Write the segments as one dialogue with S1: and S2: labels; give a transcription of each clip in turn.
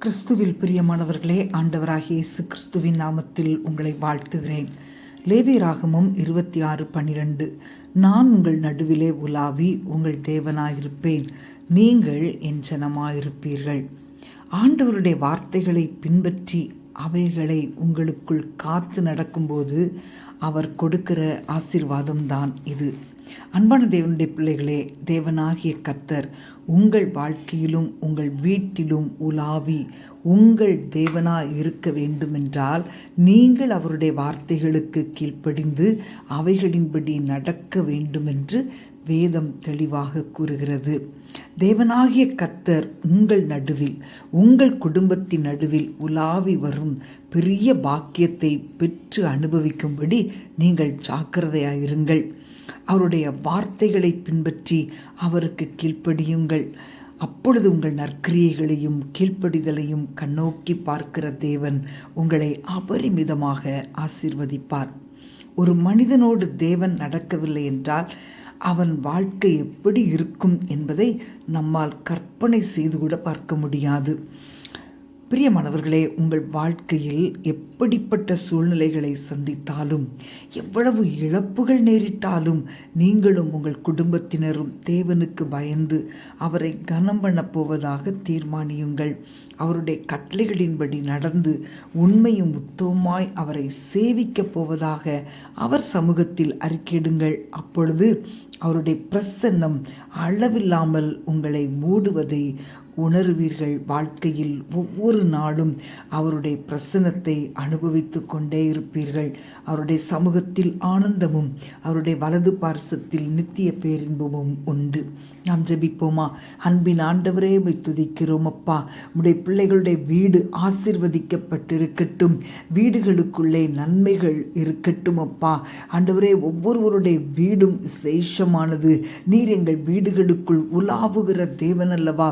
S1: கிறிஸ்துவில் பிரியமானவர்களே, ஆண்டவராகிய இயேசு கிறிஸ்துவின் நாமத்தில் உங்களை வாழ்த்துகிறேன். லேவியராகமம் 26:12. நான் உங்கள் நடுவிலே உலாவி உங்கள் தேவனாயிருப்பேன், நீங்கள் என் ஜனமாயிருப்பீர்கள். ஆண்டவருடைய வார்த்தைகளை பின்பற்றி அவைகளை உங்களுக்குள் காத்து நடக்கும்போது அவர் கொடுக்கிற ஆசீர்வாதம்தான் இது. அன்பான தேவனுடைய பிள்ளைகளே, தேவனாகிய கர்த்தர் உங்கள் வாழ்க்கையிலும் உங்கள் வீட்டிலும் உலாவி உங்கள் தேவனாய் இருக்க வேண்டுமென்றால் நீங்கள் அவருடைய வார்த்தைகளுக்கு கீழ்ப்படிந்து அவைகளின்படி நடக்க வேண்டுமென்று வேதம் தெளிவாக கூறுகிறது. தேவனாகிய கர்த்தர் உங்கள் நடுவில், உங்கள் குடும்பத்தின் நடுவில் உலாவி வரும் பெரிய பாக்கியத்தை பெற்று அனுபவிக்கும்படி நீங்கள் ஜாக்கிரதையாயிருங்கள். அவருடைய வார்த்தைகளை பின்பற்றி அவருக்கு கீழ்ப்படியுங்கள். அப்பொழுது உங்கள் நற்கிரியைகளையும் கீழ்ப்படிதலையும் கண்ணோக்கி பார்க்கிற தேவன் உங்களை அபரிமிதமாக ஆசீர்வதிப்பார். ஒரு மனிதனோடு தேவன் நடக்கவில்லை என்றால் அவன் வாழ்க்கை எப்படி இருக்கும் என்பதை நம்மால் கற்பனை செய்து கூட பார்க்க முடியாது. பிரியமானவர்களே, உங்கள் வாழ்க்கையில் எப்படிப்பட்ட சூழ்நிலைகளை சந்தித்தாலும், எவ்வளவு இழப்புகள் நேரிட்டாலும், நீங்களும் உங்கள் குடும்பத்தினரும் தேவனுக்கு பயந்து அவரை கனம் பண்ணப் போவதாக தீர்மானியுங்கள். அவருடைய கட்டளைகளின்படி நடந்து உண்மையும் உத்தமமாய் அவரை சேவிக்கப் போவதாக அவர் சமூகத்தில் அறிக்கையிடுங்கள். அப்பொழுது அவருடைய பிரசன்னம் அளவில்லாமல் உங்களை மூடுவதை உணர்வீர்கள். வாழ்க்கையில் ஒவ்வொரு நாளும் அவருடைய பிரசன்னத்தை அனுபவித்து கொண்டே இருப்பீர்கள். அவருடைய சமூகத்தில் ஆனந்தமும் அவருடைய வலது பார்சத்தில் நித்திய பேரின்பமும் உண்டு. நாம் ஜெபிப்போமா? அன்பின் ஆண்டவரே, உம்மை துதிக்கிறோம் அப்பா. உம்முடைய பிள்ளைகளுடைய வீடு ஆசீர்வதிக்கப்பட்டிருக்கட்டும், வீடுகளுக்குள்ளே நன்மைகள் இருக்கட்டும் அப்பா. ஆண்டவரே, ஒவ்வொருவருடைய வீடும் விசேஷமானது. நீர் எங்கள் வீடுகளுக்குள் உலாவுகிற தேவன் அல்லவா?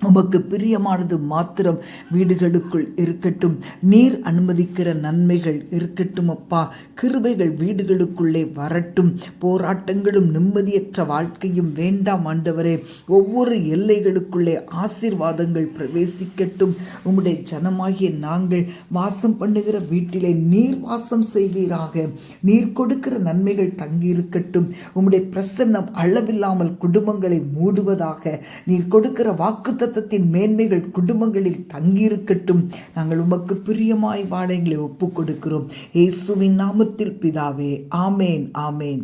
S1: உமக்கு பிரியமானது மாத்திரம் வீடுகளுக்குள் இருக்கட்டும். நீர் அனுமதிக்கிற நன்மைகள் இருக்கட்டும் அப்பா. கிருபைகள் வீடுகளுக்குள்ளே வரட்டும். போராட்டங்களும் நிம்மதியற்ற வாழ்க்கையும் வேண்டாம் ஆண்டவரே. ஒவ்வொரு எல்லைகளுக்குள்ளே ஆசீர்வாதங்கள் பிரவேசிக்கட்டும். உம்முடைய ஜனமாகிய நாங்கள் வாசம் பண்ணுகிற வீட்டிலே நீர் வாசம் செய்வீராக. நீர் கொடுக்கிற நன்மைகள் தங்கியிருக்கட்டும். உம்முடைய பிரசன்னம் அளவில்லாமல் குடும்பங்களை மூடுவதாக. நீர் கொடுக்கிற வாக்குத்தத்தத்தின் மேன்மைகள் குடும்பங்களில் தங்கியிருக்கட்டும். நாங்கள் உமக்கு பிரியமாய் வாழ எங்களை ஒப்புக் கொடுக்கிறோம். இயேசுவின் நாமத்தில் பிதாவே, ஆமேன், ஆமேன்.